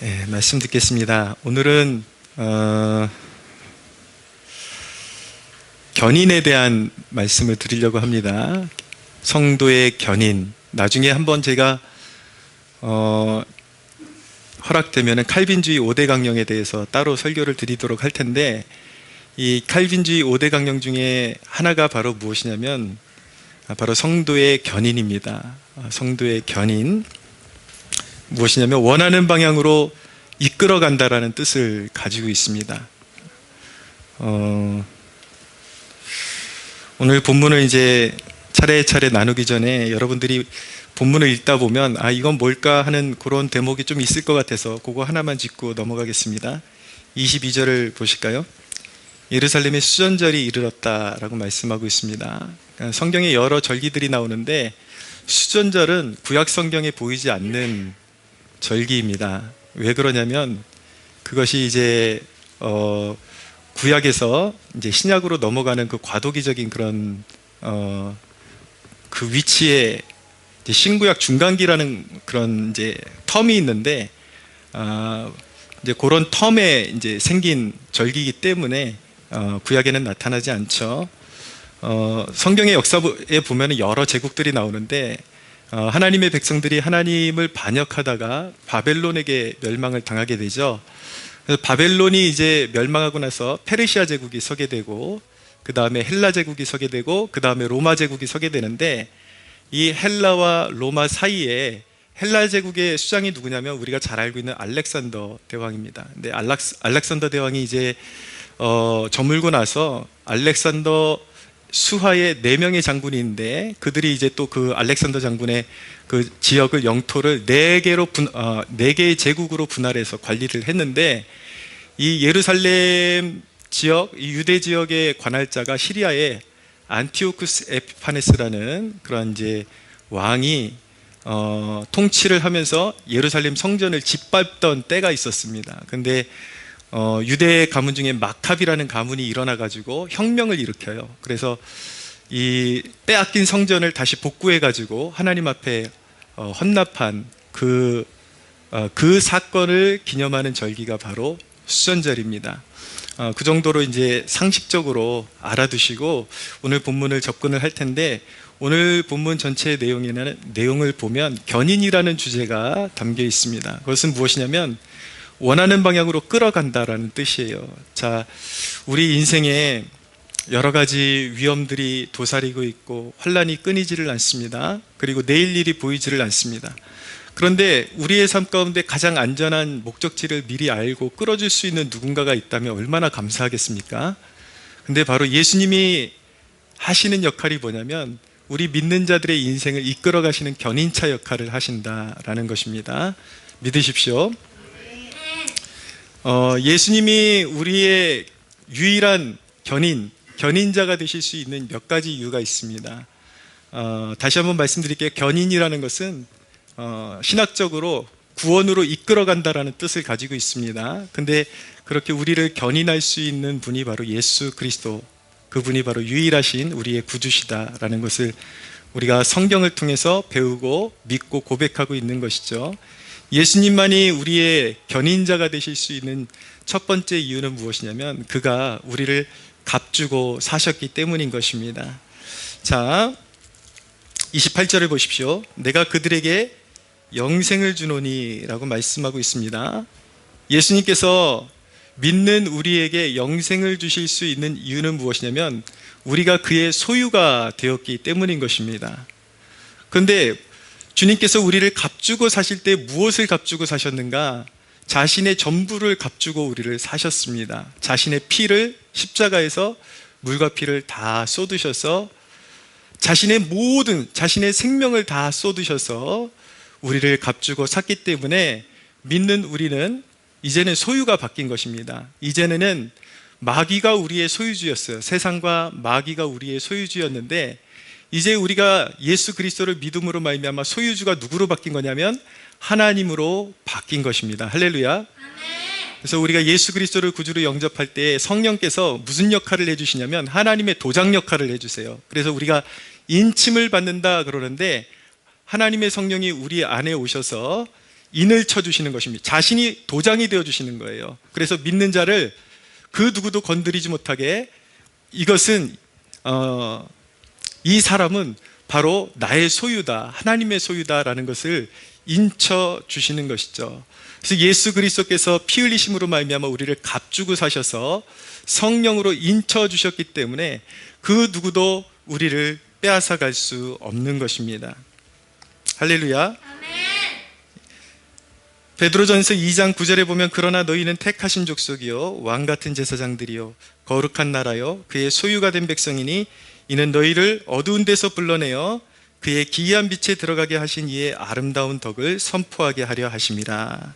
네, 말씀 듣겠습니다. 오늘은 견인에 대한 말씀을 드리려고 합니다. 성도의 견인. 나중에 한번 제가 허락되면 칼빈주의 5대 강령에 대해서 따로 설교를 드리도록 할 텐데, 이 칼빈주의 5대 강령 중에 하나가 바로 무엇이냐면 바로 성도의 견인입니다. 성도의 견인. 무엇이냐면 원하는 방향으로 이끌어 간다라는 뜻을 가지고 있습니다. 오늘 본문을 이제 차례차례 나누기 전에 여러분들이 본문을 읽다 보면 이건 뭘까 하는 그런 대목이 좀 있을 것 같아서 그거 하나만 짚고 넘어가겠습니다. 22절을 보실까요? 예루살렘에 수전절이 이르렀다라고 말씀하고 있습니다. 성경에 여러 절기들이 나오는데 수전절은 구약 성경에 보이지 않는 절기입니다. 왜 그러냐면 그것이 이제 구약에서 이제 신약으로 넘어가는 그 과도기적인 그런 그 위치에 이제 신구약 중간기라는 그런 이제 텀이 있는데 이제 그런 텀에 이제 생긴 절기이기 때문에 구약에는 나타나지 않죠. 성경의 역사에 보면 여러 제국들이 나오는데 하나님의 백성들이 하나님을 반역하다가 바벨론에게 멸망을 당하게 되죠. 그래서 바벨론이 이제 멸망하고 나서 페르시아 제국이 서게 되고, 그 다음에 헬라 제국이 서게 되고, 그 다음에 로마 제국이 서게 되는데, 이 헬라와 로마 사이에 헬라 제국의 수장이 누구냐면 우리가 잘 알고 있는 알렉산더 대왕입니다. 근데 알렉산더 대왕이 이제 저물고 나서 알렉산더 수하의 4명의 장군이 있는데, 그들이 이제 또 그 알렉산더 장군의 그 지역을, 영토를 4개의 제국으로 분할해서 관리를 했는데, 이 예루살렘 지역, 이 유대 지역의 관할자가 시리아의 안티오쿠스 에피파네스라는 그런 이제 왕이 통치를 하면서 예루살렘 성전을 짓밟던 때가 있었습니다. 근데 유대 가문 중에 마캅이라는 가문이 일어나 가지고 혁명을 일으켜요. 그래서 이 빼앗긴 성전을 다시 복구해 가지고 하나님 앞에 헌납한 그 사건을 기념하는 절기가 바로 수전절입니다. 그 정도로 이제 상식적으로 알아두시고 오늘 본문을 접근을 할 텐데, 오늘 본문 전체의 내용을 보면 견인이라는 주제가 담겨 있습니다. 그것은 무엇이냐면 원하는 방향으로 끌어간다라는 뜻이에요. 자, 우리 인생에 여러 가지 위험들이 도사리고 있고 환란이 끊이지를 않습니다. 그리고 내일 일이 보이지를 않습니다. 그런데 우리의 삶 가운데 가장 안전한 목적지를 미리 알고 끌어줄 수 있는 누군가가 있다면 얼마나 감사하겠습니까? 근데 바로 예수님이 하시는 역할이 뭐냐면 우리 믿는 자들의 인생을 이끌어 가시는 견인차 역할을 하신다라는 것입니다. 믿으십시오. 예수님이 우리의 유일한 견인자가 되실 수 있는 몇 가지 이유가 있습니다. 다시 한번 말씀드릴게요. 견인이라는 것은 신학적으로 구원으로 이끌어간다라는 뜻을 가지고 있습니다. 근데 그렇게 우리를 견인할 수 있는 분이 바로 예수 그리스도, 그분이 바로 유일하신 우리의 구주시다라는 것을 우리가 성경을 통해서 배우고 믿고 고백하고 있는 것이죠. 예수님만이 우리의 견인자가 되실 수 있는 첫 번째 이유는 무엇이냐면 그가 우리를 값주고 사셨기 때문인 것입니다. 자, 28절을 보십시오. 내가 그들에게 영생을 주노니 라고 말씀하고 있습니다. 예수님께서 믿는 우리에게 영생을 주실 수 있는 이유는 무엇이냐면 우리가 그의 소유가 되었기 때문인 것입니다. 그런데 주님께서 우리를 값주고 사실 때 무엇을 값주고 사셨는가? 자신의 전부를 값주고 우리를 사셨습니다. 자신의 피를 십자가에서 물과 피를 다 쏟으셔서 자신의 생명을 다 쏟으셔서 우리를 값주고 샀기 때문에 믿는 우리는 이제는 소유가 바뀐 것입니다. 이제는 마귀가 우리의 소유주였어요. 세상과 마귀가 우리의 소유주였는데 이제 우리가 예수 그리스도를 믿음으로 말미암아 소유주가 누구로 바뀐 거냐면 하나님으로 바뀐 것입니다. 할렐루야. 그래서 우리가 예수 그리스도를 구주로 영접할 때 성령께서 무슨 역할을 해주시냐면 하나님의 도장 역할을 해주세요. 그래서 우리가 인침을 받는다 그러는데 하나님의 성령이 우리 안에 오셔서 인을 쳐주시는 것입니다. 자신이 도장이 되어주시는 거예요. 그래서 믿는 자를 그 누구도 건드리지 못하게, 이것은 이 사람은 바로 나의 소유다, 하나님의 소유다라는 것을 인쳐 주시는 것이죠. 그래서 예수 그리스도께서 피 흘리심으로 말미암아 우리를 값주고 사셔서 성령으로 인쳐 주셨기 때문에 그 누구도 우리를 빼앗아 갈 수 없는 것입니다. 할렐루야. 베드로전서 2장 9절에 보면 그러나 너희는 택하신 족속이요 왕같은 제사장들이요 거룩한 나라요 그의 소유가 된 백성이니 이는 너희를 어두운 데서 불러내어 그의 기이한 빛에 들어가게 하신 이의 아름다운 덕을 선포하게 하려 하심이라.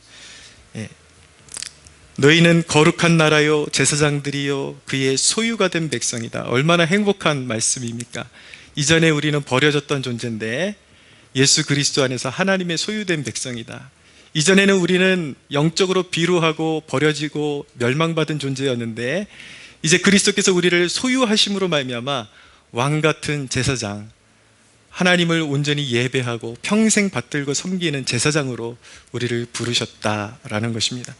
너희는 거룩한 나라요 제사장들이요 그의 소유가 된 백성이다. 얼마나 행복한 말씀입니까? 이전에 우리는 버려졌던 존재인데 예수 그리스도 안에서 하나님의 소유된 백성이다. 이전에는 우리는 영적으로 비루하고 버려지고 멸망받은 존재였는데 이제 그리스도께서 우리를 소유하심으로 말미암아 왕같은 제사장, 하나님을 온전히 예배하고 평생 받들고 섬기는 제사장으로 우리를 부르셨다라는 것입니다.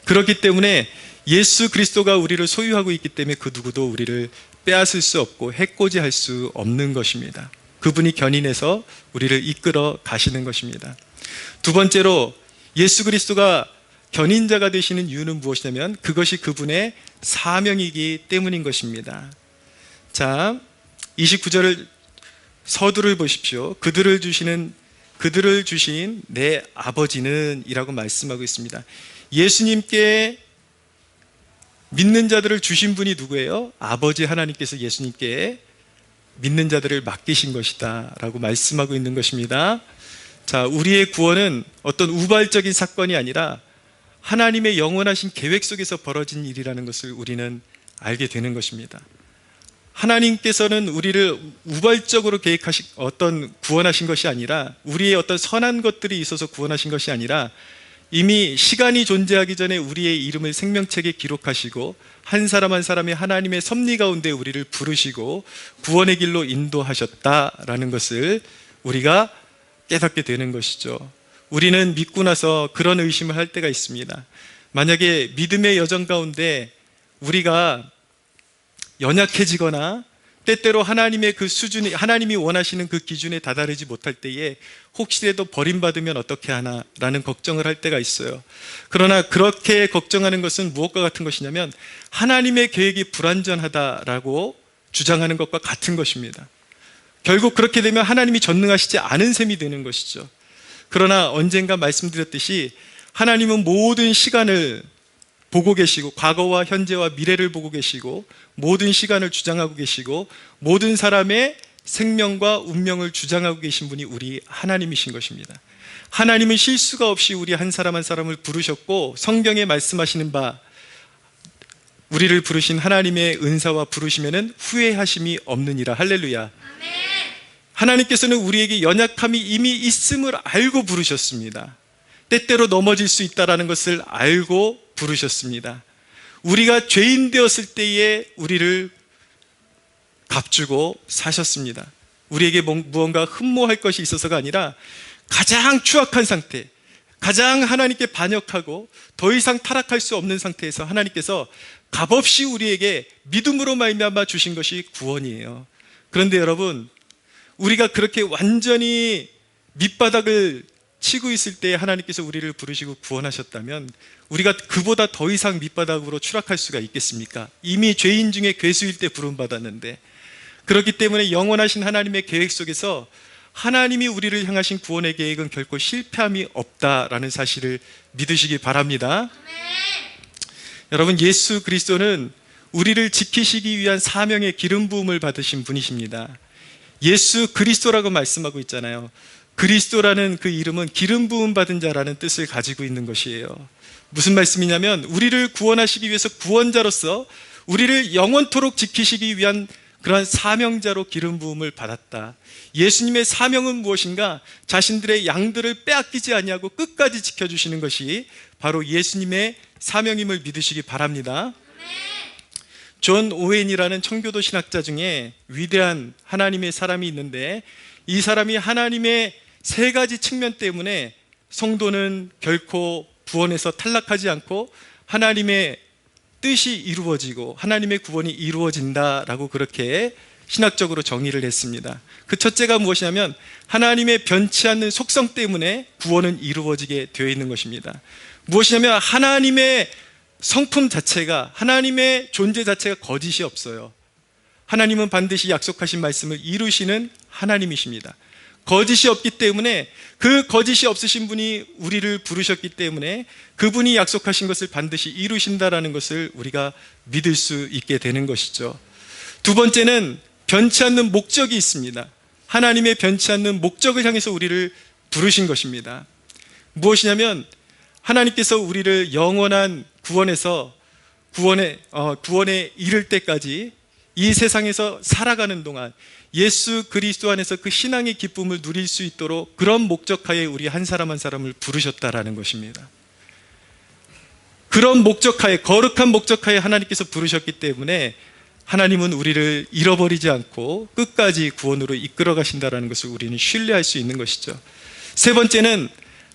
그렇기 때문에 예수 그리스도가 우리를 소유하고 있기 때문에 그 누구도 우리를 빼앗을 수 없고 해코지할 수 없는 것입니다. 그분이 견인해서 우리를 이끌어 가시는 것입니다. 두 번째로 예수 그리스도가 견인자가 되시는 이유는 무엇이냐면 그것이 그분의 사명이기 때문인 것입니다. 자, 29절을 서두를 보십시오. 그들을 주신 내 아버지는 이라고 말씀하고 있습니다. 예수님께 믿는 자들을 주신 분이 누구예요? 아버지 하나님께서 예수님께 믿는 자들을 맡기신 것이다 라고 말씀하고 있는 것입니다. 자, 우리의 구원은 어떤 우발적인 사건이 아니라 하나님의 영원하신 계획 속에서 벌어진 일이라는 것을 우리는 알게 되는 것입니다. 하나님께서는 우리를 우발적으로 구원하신 것이 아니라 우리의 어떤 선한 것들이 있어서 구원하신 것이 아니라 이미 시간이 존재하기 전에 우리의 이름을 생명책에 기록하시고 한 사람 한 사람이 하나님의 섭리 가운데 우리를 부르시고 구원의 길로 인도하셨다라는 것을 우리가 깨닫게 되는 것이죠. 우리는 믿고 나서 그런 의심을 할 때가 있습니다. 만약에 믿음의 여정 가운데 우리가 연약해지거나 때때로 하나님의 그 수준이, 하나님이 원하시는 그 기준에 다다르지 못할 때에 혹시라도 버림받으면 어떻게 하나라는 걱정을 할 때가 있어요. 그러나 그렇게 걱정하는 것은 무엇과 같은 것이냐면 하나님의 계획이 불완전하다라고 주장하는 것과 같은 것입니다. 결국 그렇게 되면 하나님이 전능하시지 않은 셈이 되는 것이죠. 그러나 언젠가 말씀드렸듯이 하나님은 모든 시간을 보고 계시고 과거와 현재와 미래를 보고 계시고 모든 시간을 주장하고 계시고 모든 사람의 생명과 운명을 주장하고 계신 분이 우리 하나님이신 것입니다. 하나님은 실수가 없이 우리 한 사람 한 사람을 부르셨고 성경에 말씀하시는 바 우리를 부르신 하나님의 은사와 부르시면은 후회하심이 없느니라. 할렐루야. 하나님께서는 우리에게 연약함이 이미 있음을 알고 부르셨습니다. 때때로 넘어질 수 있다는 것을 알고 부르셨습니다. 우리가 죄인 되었을 때에 우리를 값주고 사셨습니다. 우리에게 무언가 흠모할 것이 있어서가 아니라 가장 추악한 상태, 가장 하나님께 반역하고 더 이상 타락할 수 없는 상태에서 하나님께서 값없이 우리에게 믿음으로 말미암아 주신 것이 구원이에요. 그런데 여러분, 우리가 그렇게 완전히 밑바닥을 치고 있을 때 하나님께서 우리를 부르시고 구원하셨다면 우리가 그보다 더 이상 밑바닥으로 추락할 수가 있겠습니까? 이미 죄인 중에 괴수일 때 부름받았는데, 그렇기 때문에 영원하신 하나님의 계획 속에서 하나님이 우리를 향하신 구원의 계획은 결코 실패함이 없다라는 사실을 믿으시기 바랍니다. 여러분, 예수 그리스도는 우리를 지키시기 위한 사명의 기름 부음을 받으신 분이십니다. 예수 그리스도라고 말씀하고 있잖아요. 그리스도라는 그 이름은 기름 부음 받은 자라는 뜻을 가지고 있는 것이에요. 무슨 말씀이냐면 우리를 구원하시기 위해서 구원자로서 우리를 영원토록 지키시기 위한 그러한 사명자로 기름 부음을 받았다. 예수님의 사명은 무엇인가? 자신들의 양들을 빼앗기지 아니하고 끝까지 지켜주시는 것이 바로 예수님의 사명임을 믿으시기 바랍니다. 존 오웬이라는 청교도 신학자 중에 위대한 하나님의 사람이 있는데 이 사람이 하나님의 세 가지 측면 때문에 성도는 결코 구원에서 탈락하지 않고 하나님의 뜻이 이루어지고 하나님의 구원이 이루어진다라고 그렇게 신학적으로 정의를 했습니다. 그 첫째가 무엇이냐면 하나님의 변치 않는 속성 때문에 구원은 이루어지게 되어 있는 것입니다. 무엇이냐면 하나님의 성품 자체가, 하나님의 존재 자체가 거짓이 없어요. 하나님은 반드시 약속하신 말씀을 이루시는 하나님이십니다. 거짓이 없기 때문에, 그 거짓이 없으신 분이 우리를 부르셨기 때문에 그분이 약속하신 것을 반드시 이루신다라는 것을 우리가 믿을 수 있게 되는 것이죠. 두 번째는 변치 않는 목적이 있습니다. 하나님의 변치 않는 목적을 향해서 우리를 부르신 것입니다. 무엇이냐면 하나님께서 우리를 영원한 구원에 이를 때까지 이 세상에서 살아가는 동안 예수 그리스도 안에서 그 신앙의 기쁨을 누릴 수 있도록 그런 목적하에 우리 한 사람 한 사람을 부르셨다라는 것입니다. 그런 목적하에, 거룩한 목적하에 하나님께서 부르셨기 때문에 하나님은 우리를 잃어버리지 않고 끝까지 구원으로 이끌어 가신다라는 것을 우리는 신뢰할 수 있는 것이죠. 세 번째는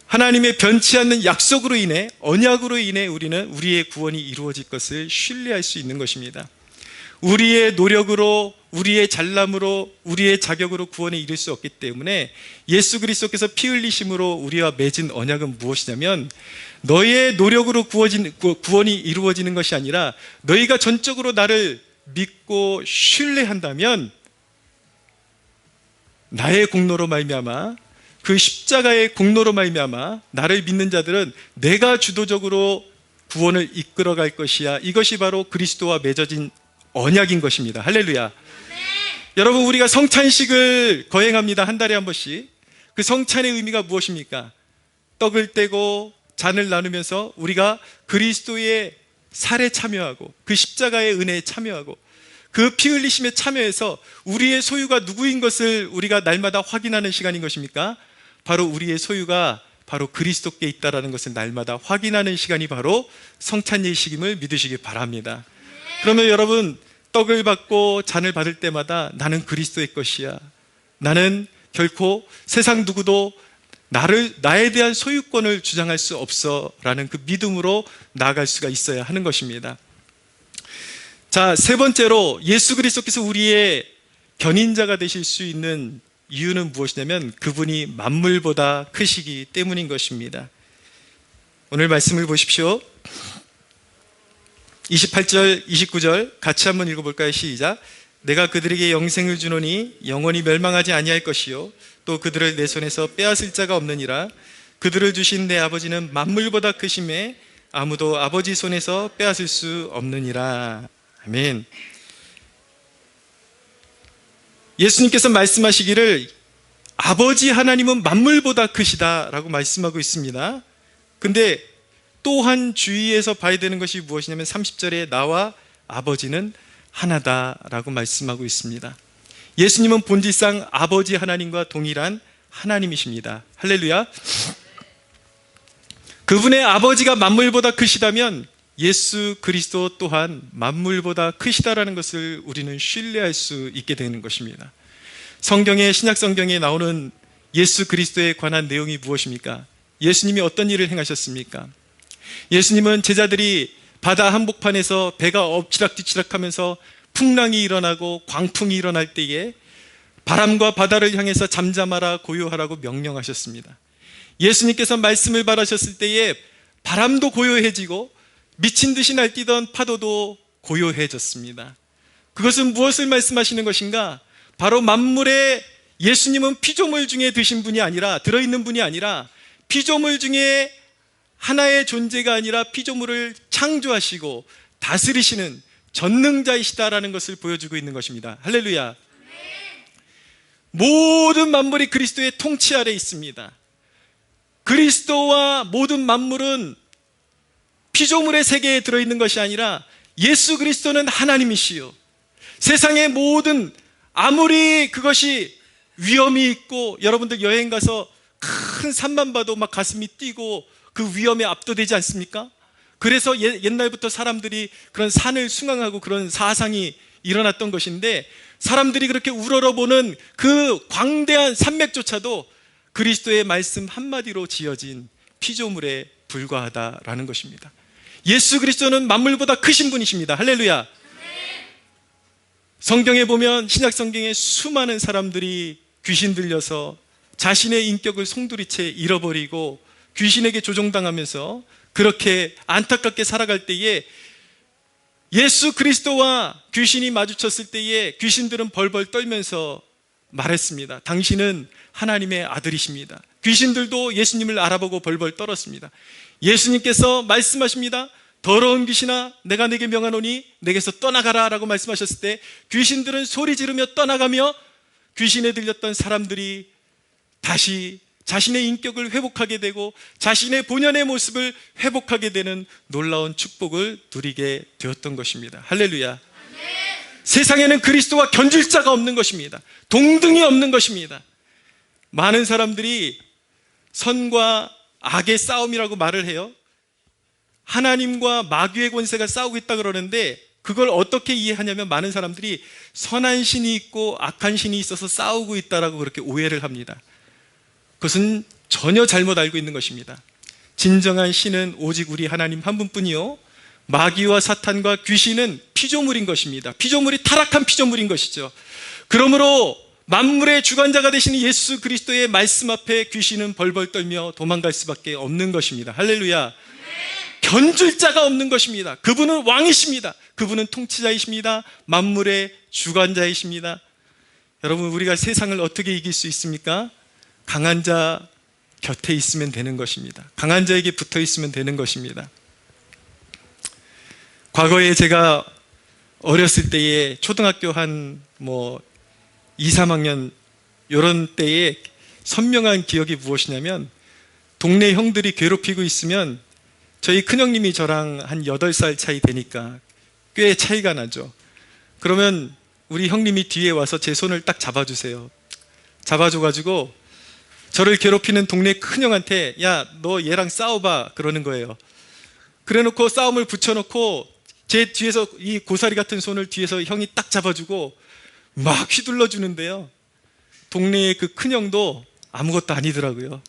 하나님의 변치 않는 약속으로 인해, 언약으로 인해 우리는 우리의 구원이 이루어질 것을 신뢰할 수 있는 것입니다. 우리의 노력으로, 우리의 잘남으로, 우리의 자격으로 구원에 이를 수 없기 때문에 예수 그리스도께서 피 흘리심으로 우리와 맺은 언약은 무엇이냐면, 너의 노력으로 구원이 이루어지는 것이 아니라 너희가 전적으로 나를 믿고 신뢰한다면 나의 공로로 말미암아, 그 십자가의 공로로 말미암아 나를 믿는 자들은 내가 주도적으로 구원을 이끌어갈 것이야. 이것이 바로 그리스도와 맺어진 언약인 것입니다. 할렐루야. 여러분, 우리가 성찬식을 거행합니다. 한 달에 한 번씩. 그 성찬의 의미가 무엇입니까? 떡을 떼고 잔을 나누면서 우리가 그리스도의 살에 참여하고 그 십자가의 은혜에 참여하고 그 피 흘리심에 참여해서 우리의 소유가 누구인 것을 우리가 날마다 확인하는 시간인 것입니까? 바로 우리의 소유가 바로 그리스도께 있다는 것을 날마다 확인하는 시간이 바로 성찬 예식임을 믿으시기 바랍니다. 그러면 여러분, 떡을 받고 잔을 받을 때마다 나는 그리스도의 것이야, 나는 결코 세상 누구도 나에 대한 소유권을 주장할 수 없어 라는 그 믿음으로 나아갈 수가 있어야 하는 것입니다. 자, 세 번째로 예수 그리스도께서 우리의 견인자가 되실 수 있는 이유는 무엇이냐면 그분이 만물보다 크시기 때문인 것입니다. 오늘 말씀을 보십시오. 28절, 29절 같이 한번 읽어볼까요? 시작. 내가 그들에게 영생을 주노니 영원히 멸망하지 아니할 것이요 또 그들을 내 손에서 빼앗을 자가 없느니라. 그들을 주신 내 아버지는 만물보다 크심에 아무도 아버지 손에서 빼앗을 수 없느니라. 아멘. 예수님께서 말씀하시기를 아버지 하나님은 만물보다 크시다라고 말씀하고 있습니다. 근데 또한 주의해서 봐야 되는 것이 무엇이냐면 30절에 나와 아버지는 하나다라고 말씀하고 있습니다. 예수님은 본질상 아버지 하나님과 동일한 하나님이십니다. 할렐루야. 그분의 아버지가 만물보다 크시다면 예수 그리스도 또한 만물보다 크시다라는 것을 우리는 신뢰할 수 있게 되는 것입니다. 성경에, 신약 성경에 나오는 예수 그리스도에 관한 내용이 무엇입니까? 예수님이 어떤 일을 행하셨습니까? 예수님은 제자들이 바다 한복판에서 배가 엎치락뒤치락하면서 풍랑이 일어나고 광풍이 일어날 때에 바람과 바다를 향해서 잠잠하라 고요하라고 명령하셨습니다. 예수님께서 말씀을 바라셨을 때에 바람도 고요해지고 미친 듯이 날뛰던 파도도 고요해졌습니다. 그것은 무엇을 말씀하시는 것인가? 바로 만물에 예수님은 피조물 중에 들어있는 분이 아니라 피조물 중에 하나의 존재가 아니라 피조물을 창조하시고 다스리시는 전능자이시다라는 것을 보여주고 있는 것입니다. 할렐루야. 모든 만물이 그리스도의 통치 아래 있습니다. 그리스도와 모든 만물은 피조물의 세계에 들어있는 것이 아니라 예수 그리스도는 하나님이시요, 세상의 모든, 아무리 그것이 위험이 있고, 여러분들 여행 가서 큰 산만 봐도 막 가슴이 뛰고 그 위험에 압도되지 않습니까? 그래서 옛날부터 사람들이 그런 산을 숭앙하고 그런 사상이 일어났던 것인데, 사람들이 그렇게 우러러보는 그 광대한 산맥조차도 그리스도의 말씀 한마디로 지어진 피조물에 불과하다라는 것입니다. 예수 그리스도는 만물보다 크신 분이십니다. 할렐루야. 성경에 보면, 신약 성경에 수많은 사람들이 귀신 들려서 자신의 인격을 송두리째 잃어버리고 귀신에게 조종당하면서 그렇게 안타깝게 살아갈 때에 예수 그리스도와 귀신이 마주쳤을 때에 귀신들은 벌벌 떨면서 말했습니다. 당신은 하나님의 아들이십니다. 귀신들도 예수님을 알아보고 벌벌 떨었습니다. 예수님께서 말씀하십니다. 더러운 귀신아, 내가 네게 명하노니 내게서 떠나가라 라고 말씀하셨을 때 귀신들은 소리 지르며 떠나가며 귀신에 들렸던 사람들이 다시 자신의 인격을 회복하게 되고 자신의 본연의 모습을 회복하게 되는 놀라운 축복을 누리게 되었던 것입니다. 할렐루야. 세상에는 그리스도와 견줄 자가 없는 것입니다. 동등이 없는 것입니다. 많은 사람들이 선과 악의 싸움이라고 말을 해요. 하나님과 마귀의 권세가 싸우고 있다 그러는데 그걸 어떻게 이해하냐면 많은 사람들이 선한 신이 있고 악한 신이 있어서 싸우고 있다라고 그렇게 오해를 합니다. 그것은 전혀 잘못 알고 있는 것입니다. 진정한 신은 오직 우리 하나님 한 분뿐이요, 마귀와 사탄과 귀신은 피조물인 것입니다. 피조물이 타락한 피조물인 것이죠. 그러므로 만물의 주관자가 되시는 예수 그리스도의 말씀 앞에 귀신은 벌벌 떨며 도망갈 수밖에 없는 것입니다. 할렐루야. 견줄 자가 없는 것입니다. 그분은 왕이십니다. 그분은 통치자이십니다. 만물의 주관자이십니다. 여러분, 우리가 세상을 어떻게 이길 수 있습니까? 강한 자 곁에 있으면 되는 것입니다. 강한 자에게 붙어 있으면 되는 것입니다. 과거에 제가 어렸을 때에 초등학교 한 2, 3학년 이런 때에 선명한 기억이 무엇이냐면, 동네 형들이 괴롭히고 있으면 저희 큰형님이 저랑 한 8살 차이 되니까 꽤 차이가 나죠. 그러면 우리 형님이 뒤에 와서 제 손을 딱 잡아주세요. 잡아줘가지고 저를 괴롭히는 동네 큰형한테 야, 너 얘랑 싸워봐 그러는 거예요. 그래놓고 싸움을 붙여놓고 제 뒤에서 이 고사리 같은 손을 뒤에서 형이 딱 잡아주고 막 휘둘러 주는데요, 동네의 그 큰형도 아무것도 아니더라고요.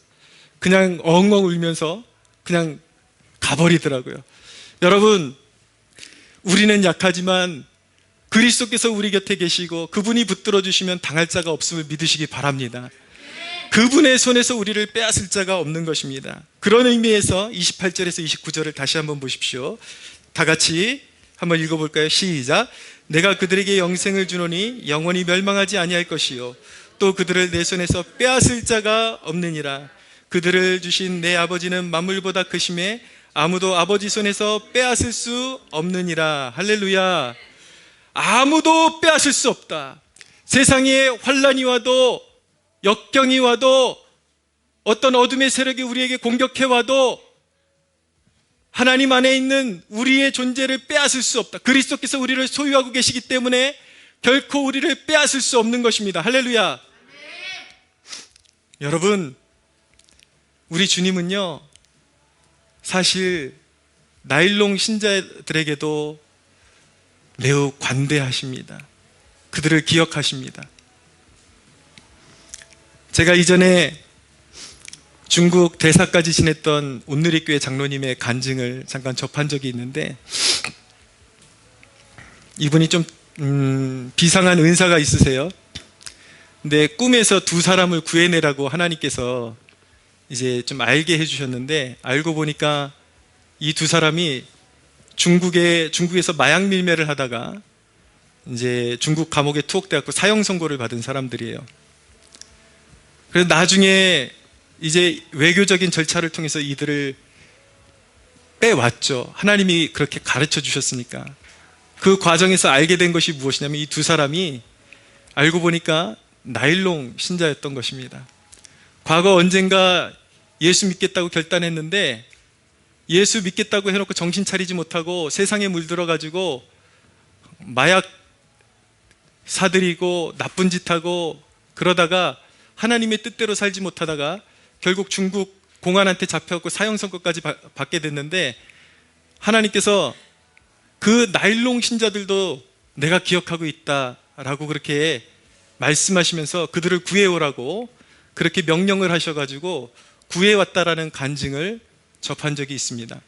그냥 엉엉 울면서 그냥 가버리더라고요. 여러분, 우리는 약하지만 그리스도께서 우리 곁에 계시고 그분이 붙들어 주시면 당할 자가 없음을 믿으시기 바랍니다. 그분의 손에서 우리를 빼앗을 자가 없는 것입니다. 그런 의미에서 28절에서 29절을 다시 한번 보십시오. 다 같이 한번 읽어볼까요? 시작. 내가 그들에게 영생을 주노니 영원히 멸망하지 아니할 것이요 또 그들을 내 손에서 빼앗을 자가 없느니라. 그들을 주신 내 아버지는 만물보다 크심에 아무도 아버지 손에서 빼앗을 수 없느니라. 할렐루야. 아무도 빼앗을 수 없다. 세상에 환난이 와도, 역경이 와도, 어떤 어둠의 세력이 우리에게 공격해 와도 하나님 안에 있는 우리의 존재를 빼앗을 수 없다. 그리스도께서 우리를 소유하고 계시기 때문에 결코 우리를 빼앗을 수 없는 것입니다. 할렐루야. 여러분, 우리 주님은요, 사실 나일론 신자들에게도 매우 관대하십니다. 그들을 기억하십니다. 제가 이전에 중국 대사까지 지냈던 온누리교회 장로님의 간증을 잠깐 접한 적이 있는데, 이분이 좀 비상한 은사가 있으세요. 근데 꿈에서 두 사람을 구해내라고 하나님께서 이제 좀 알게 해주셨는데, 알고 보니까 이 두 사람이 중국에서 마약 밀매를 하다가 이제 중국 감옥에 투옥돼갖고 사형 선고를 받은 사람들이에요. 그래서 나중에 이제 외교적인 절차를 통해서 이들을 빼왔죠. 하나님이 그렇게 가르쳐 주셨으니까. 그 과정에서 알게 된 것이 무엇이냐면, 이 두 사람이 알고 보니까 나일론 신자였던 것입니다. 과거 언젠가 예수 믿겠다고 결단했는데 예수 믿겠다고 해놓고 정신 차리지 못하고 세상에 물들어가지고 마약 사들이고 나쁜 짓하고 그러다가 하나님의 뜻대로 살지 못하다가 결국 중국 공안한테 잡혀갖고 사형 선고까지 받게 됐는데, 하나님께서 그 나일론 신자들도 내가 기억하고 있다라고 그렇게 말씀하시면서 그들을 구해오라고 그렇게 명령을 하셔가지고 구해왔다라는 간증을 접한 적이 있습니다.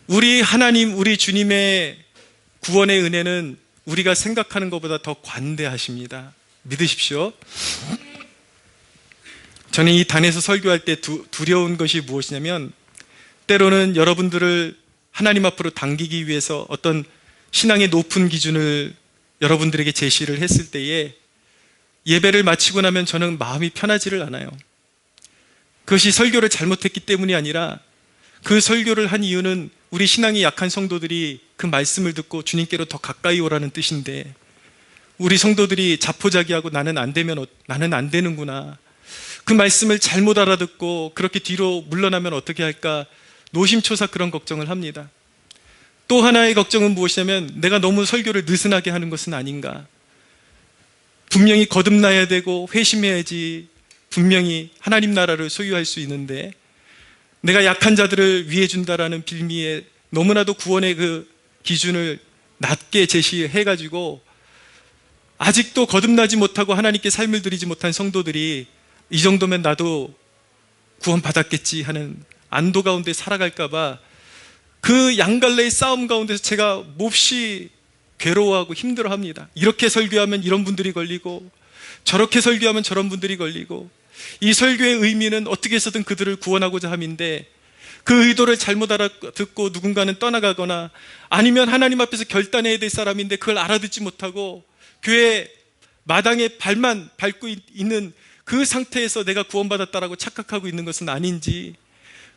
우리 하나님, 우리 주님의 구원의 은혜는 우리가 생각하는 것보다 더 관대하십니다. 믿으십시오. 저는 이 단에서 설교할 때 두려운 것이 무엇이냐면, 때로는 여러분들을 하나님 앞으로 당기기 위해서 어떤 신앙의 높은 기준을 여러분들에게 제시를 했을 때에 예배를 마치고 나면 저는 마음이 편하지를 않아요. 그것이 설교를 잘못했기 때문이 아니라 그 설교를 한 이유는 우리 신앙이 약한 성도들이 그 말씀을 듣고 주님께로 더 가까이 오라는 뜻인데, 우리 성도들이 자포자기하고 나는 안 되는구나, 그 말씀을 잘못 알아듣고 그렇게 뒤로 물러나면 어떻게 할까, 노심초사 그런 걱정을 합니다. 또 하나의 걱정은 무엇이냐면, 내가 너무 설교를 느슨하게 하는 것은 아닌가. 분명히 거듭나야 되고 회심해야지 분명히 하나님 나라를 소유할 수 있는데, 내가 약한 자들을 위해 준다라는 빌미에 너무나도 구원의 그 기준을 낮게 제시해가지고 아직도 거듭나지 못하고 하나님께 삶을 드리지 못한 성도들이 이 정도면 나도 구원받았겠지 하는 안도 가운데 살아갈까봐 그 양갈래의 싸움 가운데서 제가 몹시 괴로워하고 힘들어합니다. 이렇게 설교하면 이런 분들이 걸리고 저렇게 설교하면 저런 분들이 걸리고, 이 설교의 의미는 어떻게 해서든 그들을 구원하고자 함인데 그 의도를 잘못 알아듣고 누군가는 떠나가거나, 아니면 하나님 앞에서 결단해야 될 사람인데 그걸 알아듣지 못하고 교회 마당에 발만 밟고 있는 그 상태에서 내가 구원받았다라고 착각하고 있는 것은 아닌지,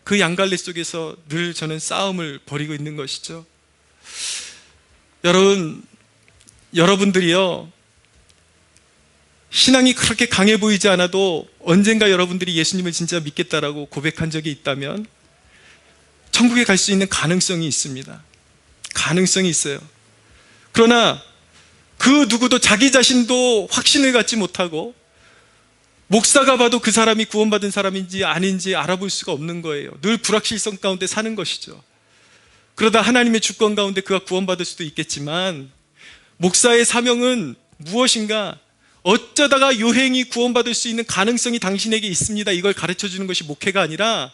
그 양갈래 속에서 늘 저는 싸움을 벌이고 있는 것이죠. 여러분들이요, 신앙이 그렇게 강해 보이지 않아도 언젠가 여러분들이 예수님을 진짜 믿겠다라고 고백한 적이 있다면 천국에 갈 수 있는 가능성이 있습니다. 가능성이 있어요. 그러나 그 누구도 자기 자신도 확신을 갖지 못하고 목사가 봐도 그 사람이 구원받은 사람인지 아닌지 알아볼 수가 없는 거예요. 늘 불확실성 가운데 사는 것이죠. 그러다 하나님의 주권 가운데 그가 구원받을 수도 있겠지만, 목사의 사명은 무엇인가? 어쩌다가 요행이 구원받을 수 있는 가능성이 당신에게 있습니다, 이걸 가르쳐주는 것이 목회가 아니라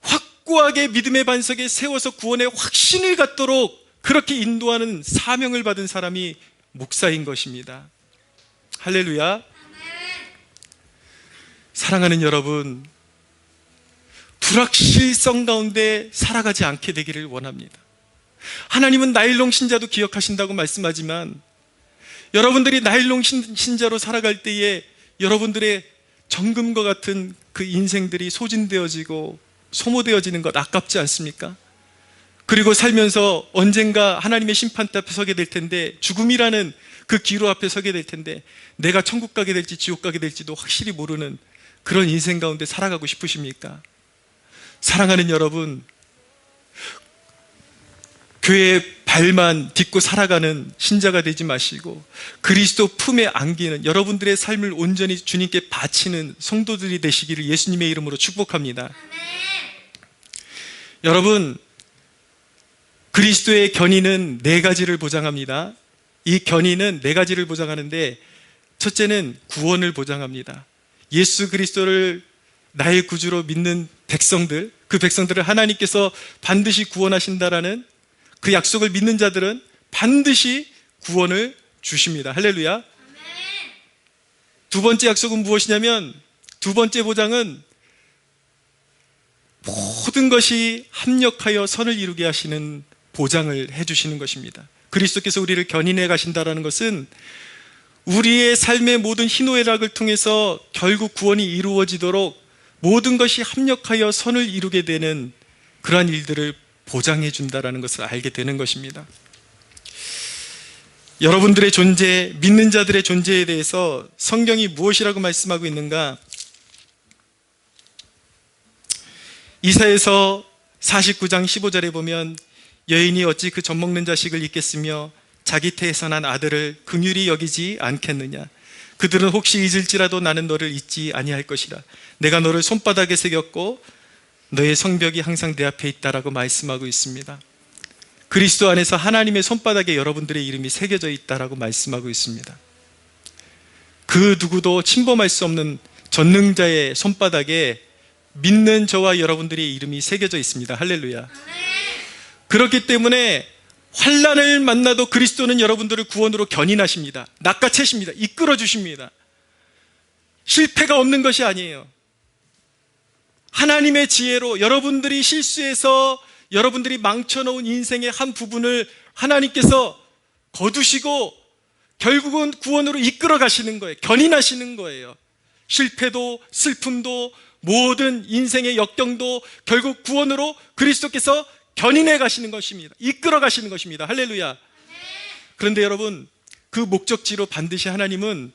확고하게 믿음의 반석에 세워서 구원의 확신을 갖도록 그렇게 인도하는 사명을 받은 사람이 목사인 것입니다. 할렐루야. 사랑하는 여러분, 불확실성 가운데 살아가지 않게 되기를 원합니다. 하나님은 나일론 신자도 기억하신다고 말씀하지만, 여러분들이 나일론 신자로 살아갈 때에 여러분들의 정금과 같은 그 인생들이 소진되어지고 소모되어지는 것 아깝지 않습니까? 그리고 살면서 언젠가 하나님의 심판대 앞에 서게 될 텐데, 죽음이라는 그 기로 앞에 서게 될 텐데, 내가 천국 가게 될지 지옥 가게 될지도 확실히 모르는 그런 인생 가운데 살아가고 싶으십니까? 사랑하는 여러분, 교회의 발만 딛고 살아가는 신자가 되지 마시고 그리스도 품에 안기는, 여러분들의 삶을 온전히 주님께 바치는 성도들이 되시기를 예수님의 이름으로 축복합니다. 아멘. 여러분, 그리스도의 견인은 4가지를 보장합니다. 이 견인은 4가지를 보장하는데, 첫째는 구원을 보장합니다. 예수 그리스도를 나의 구주로 믿는 백성들, 그 백성들을 하나님께서 반드시 구원하신다라는 그 약속을 믿는 자들은 반드시 구원을 주십니다. 할렐루야. 아멘. 두 번째 약속은 무엇이냐면, 두 번째 보장은 모든 것이 합력하여 선을 이루게 하시는 보장을 해주시는 것입니다. 그리스도께서 우리를 견인해 가신다는 것은 우리의 삶의 모든 희노애락을 통해서 결국 구원이 이루어지도록 모든 것이 합력하여 선을 이루게 되는 그러한 일들을 보장해 준다는 것을 알게 되는 것입니다. 여러분들의 존재, 믿는 자들의 존재에 대해서 성경이 무엇이라고 말씀하고 있는가? 이사야서 49장 15절에 보면, 여인이 어찌 그 젖먹는 자식을 잊겠으며 자기 태에서 난 아들을 긍휼히 여기지 않겠느냐? 그들은 혹시 잊을지라도 나는 너를 잊지 아니할 것이라. 내가 너를 손바닥에 새겼고 너의 성벽이 항상 내 앞에 있다라고 말씀하고 있습니다. 그리스도 안에서 하나님의 손바닥에 여러분들의 이름이 새겨져 있다라고 말씀하고 있습니다. 그 누구도 침범할 수 없는 전능자의 손바닥에 믿는 저와 여러분들의 이름이 새겨져 있습니다. 할렐루야. 그렇기 때문에 환난을 만나도 그리스도는 여러분들을 구원으로 견인하십니다. 낚아채십니다. 이끌어 주십니다. 실패가 없는 것이 아니에요. 하나님의 지혜로 여러분들이 실수해서 여러분들이 망쳐놓은 인생의 한 부분을 하나님께서 거두시고 결국은 구원으로 이끌어 가시는 거예요. 견인하시는 거예요. 실패도 슬픔도 모든 인생의 역경도 결국 구원으로 그리스도께서 견인해 가시는 것입니다. 이끌어 가시는 것입니다. 할렐루야. 그런데 여러분, 그 목적지로 반드시 하나님은,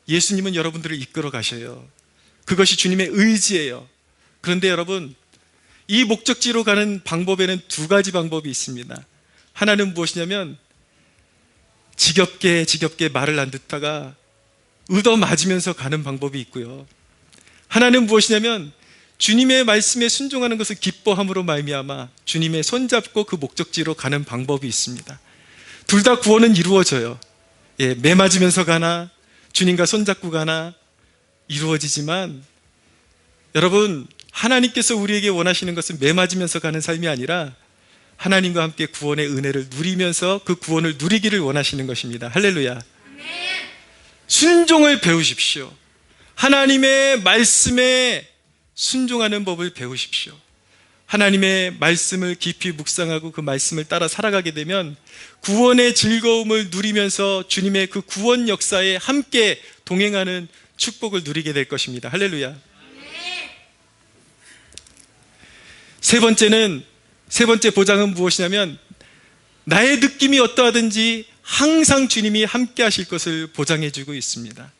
예수님은 여러분들을 이끌어 가셔요. 그것이 주님의 의지예요. 그런데 여러분, 이 목적지로 가는 방법에는 두 가지 방법이 있습니다. 하나는 무엇이냐면 지겹게 말을 안 듣다가 얻어맞으면서 가는 방법이 있고요. 하나는 무엇이냐면 주님의 말씀에 순종하는 것을 기뻐함으로 말미암아 주님의 손잡고 그 목적지로 가는 방법이 있습니다. 둘 다 구원은 이루어져요. 매 맞으면서 가나 주님과 손잡고 가나 이루어지지만, 여러분, 하나님께서 우리에게 원하시는 것은 매 맞으면서 가는 삶이 아니라 하나님과 함께 구원의 은혜를 누리면서 그 구원을 누리기를 원하시는 것입니다. 할렐루야. 순종을 배우십시오. 하나님의 말씀에 순종하는 법을 배우십시오. 하나님의 말씀을 깊이 묵상하고 그 말씀을 따라 살아가게 되면 구원의 즐거움을 누리면서 주님의 그 구원 역사에 함께 동행하는 축복을 누리게 될 것입니다. 할렐루야. 세 번째 보장은 무엇이냐면 나의 느낌이 어떠하든지 항상 주님이 함께 하실 것을 보장해 주고 있습니다.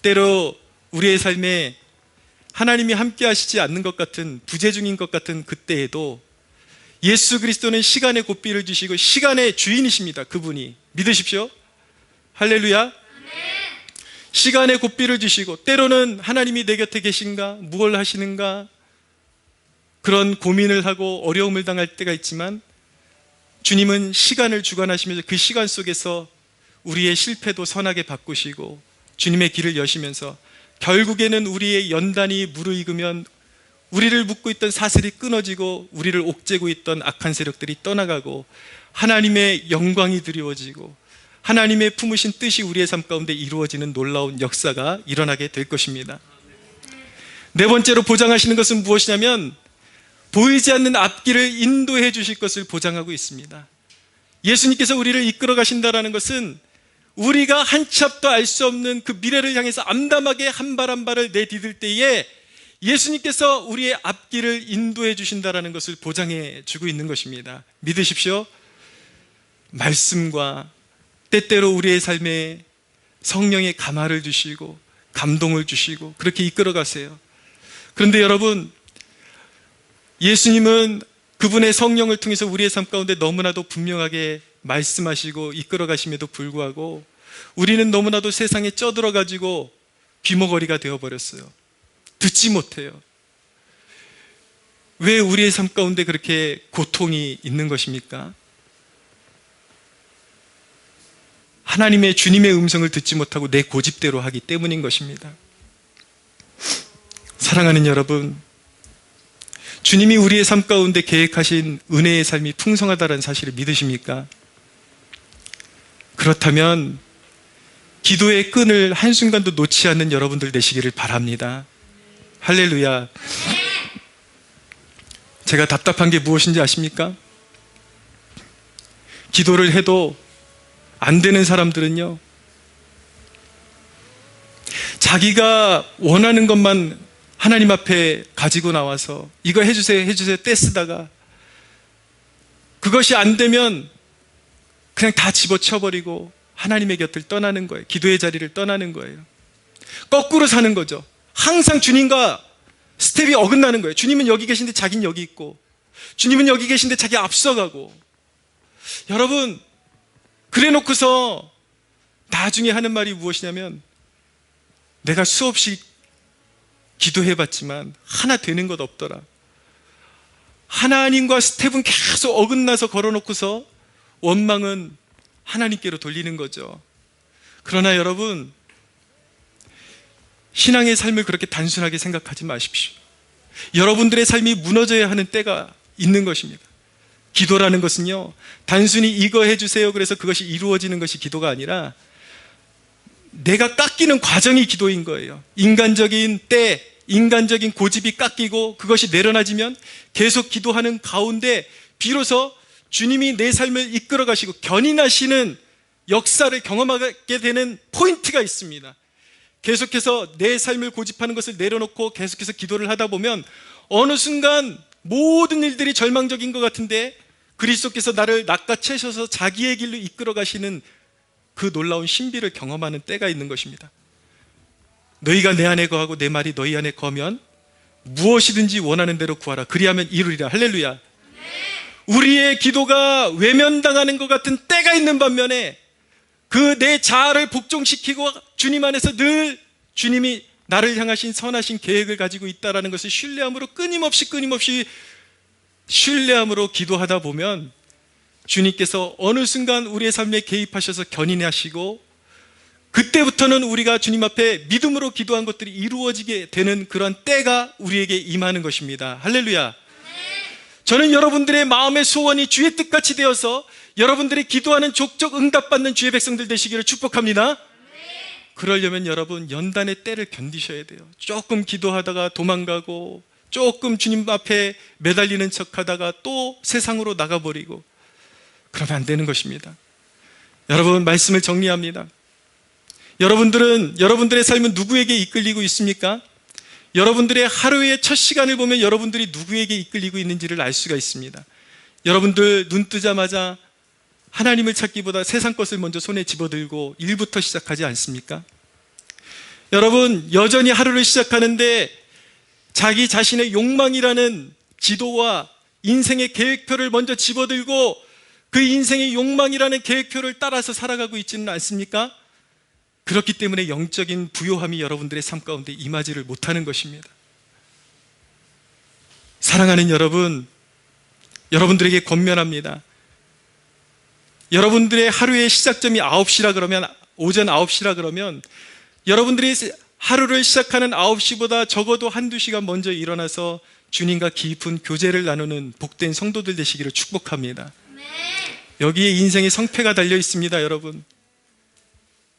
때로 우리의 삶에 하나님이 함께 하시지 않는 것 같은, 부재중인 것 같은 그때에도 예수 그리스도는 시간의 고삐를 주시고 시간의 주인이십니다. 그분이. 믿으십시오. 할렐루야. 시간의 고삐를 주시고, 때로는 하나님이 내 곁에 계신가, 무엇을 하시는가, 그런 고민을 하고 어려움을 당할 때가 있지만 주님은 시간을 주관하시면서 그 시간 속에서 우리의 실패도 선하게 바꾸시고 주님의 길을 여시면서 결국에는 우리의 연단이 무르익으면 우리를 묶고 있던 사슬이 끊어지고 우리를 옥죄고 있던 악한 세력들이 떠나가고 하나님의 영광이 드리워지고 하나님의 품으신 뜻이 우리의 삶 가운데 이루어지는 놀라운 역사가 일어나게 될 것입니다. 네 번째로 보장하시는 것은 무엇이냐면 보이지 않는 앞길을 인도해 주실 것을 보장하고 있습니다. 예수님께서 우리를 이끌어 가신다는 것은 우리가 한 치 앞도 알 수 없는 그 미래를 향해서 암담하게 한 발 한 발을 내디딜 때에 예수님께서 우리의 앞길을 인도해 주신다는 것을 보장해 주고 있는 것입니다. 믿으십시오. 말씀과 때때로 우리의 삶에 성령의 감화를 주시고 감동을 주시고 그렇게 이끌어 가세요. 그런데 여러분, 예수님은 그분의 성령을 통해서 우리의 삶 가운데 너무나도 분명하게 말씀하시고 이끌어 가심에도 불구하고 우리는 너무나도 세상에 쩌들어 가지고 귀머거리가 되어버렸어요. 듣지 못해요. 왜 우리의 삶 가운데 그렇게 고통이 있는 것입니까? 하나님의 주님의 음성을 듣지 못하고 내 고집대로 하기 때문인 것입니다. 사랑하는 여러분, 주님이 우리의 삶 가운데 계획하신 은혜의 삶이 풍성하다는 사실을 믿으십니까? 그렇다면 기도의 끈을 한순간도 놓지 않는 여러분들 되시기를 바랍니다. 할렐루야. 제가 답답한 게 무엇인지 아십니까? 기도를 해도 안 되는 사람들은요, 자기가 원하는 것만 하나님 앞에 가지고 나와서 이거 해주세요 떼쓰다가 그것이 안 되면 그냥 다 집어쳐버리고 하나님의 곁을 떠나는 거예요. 기도의 자리를 떠나는 거예요. 거꾸로 사는 거죠. 항상 주님과 스텝이 어긋나는 거예요. 주님은 여기 계신데 자기는 여기 있고, 주님은 여기 계신데 자기 앞서가고. 여러분, 그래 놓고서 나중에 하는 말이 무엇이냐면, 내가 수없이 기도해봤지만 하나 되는 것 없더라. 하나님과 스텝은 계속 어긋나서 걸어놓고서 원망은 하나님께로 돌리는 거죠. 그러나 여러분, 신앙의 삶을 그렇게 단순하게 생각하지 마십시오. 여러분들의 삶이 무너져야 하는 때가 있는 것입니다. 기도라는 것은요, 단순히 이거 해주세요 그래서 그것이 이루어지는 것이 기도가 아니라 내가 깎이는 과정이 기도인 거예요. 인간적인 때, 인간적인 고집이 깎이고 그것이 내려놔지면 계속 기도하는 가운데 비로소 주님이 내 삶을 이끌어 가시고 견인하시는 역사를 경험하게 되는 포인트가 있습니다. 계속해서 내 삶을 고집하는 것을 내려놓고 계속해서 기도를 하다 보면 어느 순간 모든 일들이 절망적인 것 같은데 그리스도께서 나를 낚아채셔서 자기의 길로 이끌어 가시는 그 놀라운 신비를 경험하는 때가 있는 것입니다. 너희가 내 안에 거하고 내 말이 너희 안에 거하면 무엇이든지 원하는 대로 구하라. 그리하면 이루리라. 할렐루야. 우리의 기도가 외면당하는 것 같은 때가 있는 반면에 그 내 자아를 복종시키고 주님 안에서 늘 주님이 나를 향하신 선하신 계획을 가지고 있다는 것을 신뢰함으로 끊임없이 신뢰함으로 기도하다 보면 주님께서 어느 순간 우리의 삶에 개입하셔서 견인하시고 그때부터는 우리가 주님 앞에 믿음으로 기도한 것들이 이루어지게 되는 그런 때가 우리에게 임하는 것입니다. 할렐루야. 저는 여러분들의 마음의 소원이 주의 뜻같이 되어서 여러분들이 기도하는 족족 응답받는 주의 백성들 되시기를 축복합니다. 그러려면 여러분 연단의 때를 견디셔야 돼요. 조금 기도하다가 도망가고 조금 주님 앞에 매달리는 척하다가 또 세상으로 나가버리고 그러면 안 되는 것입니다. 여러분, 말씀을 정리합니다. 여러분들의 삶은 누구에게 이끌리고 있습니까? 여러분들의 하루의 첫 시간을 보면 여러분들이 누구에게 이끌리고 있는지를 알 수가 있습니다. 여러분들 눈 뜨자마자 하나님을 찾기보다 세상 것을 먼저 손에 집어들고 일부터 시작하지 않습니까? 여러분, 여전히 하루를 시작하는데 자기 자신의 욕망이라는 지도와 인생의 계획표를 먼저 집어들고 그 인생의 욕망이라는 계획표를 따라서 살아가고 있지는 않습니까? 그렇기 때문에 영적인 부요함이 여러분들의 삶 가운데 임하지를 못하는 것입니다. 사랑하는 여러분, 여러분들에게 권면합니다. 여러분들의 하루의 시작점이 9시라 그러면, 오전 9시라 그러면 여러분들이 하루를 시작하는 9시보다 적어도 한두 시간 먼저 일어나서 주님과 깊은 교제를 나누는 복된 성도들 되시기를 축복합니다. 여기에 인생의 성패가 달려 있습니다. 여러분,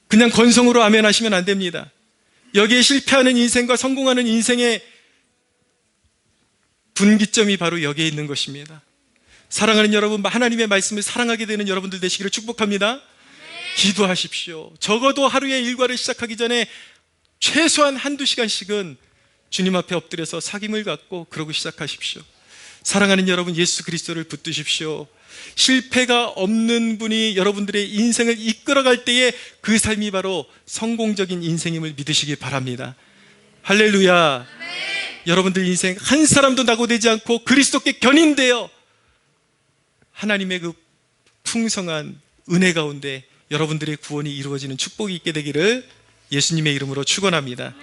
그냥 건성으로 아멘 하시면 안 됩니다. 여기에 실패하는 인생과 성공하는 인생의 분기점이 바로 여기에 있는 것입니다. 사랑하는 여러분, 하나님의 말씀을 사랑하게 되는 여러분들 되시기를 축복합니다. 기도하십시오. 적어도 하루의 일과를 시작하기 전에 최소한 한두 시간씩은 주님 앞에 엎드려서 사귐을 갖고 그러고 시작하십시오. 사랑하는 여러분, 예수 그리스도를 붙드십시오. 실패가 없는 분이 여러분들의 인생을 이끌어갈 때에 그 삶이 바로 성공적인 인생임을 믿으시기 바랍니다. 할렐루야. 여러분들 인생 한 사람도 낙오되지 않고 그리스도께 견인되어 하나님의 그 풍성한 은혜 가운데 여러분들의 구원이 이루어지는 축복이 있게 되기를 예수님의 이름으로 축원합니다.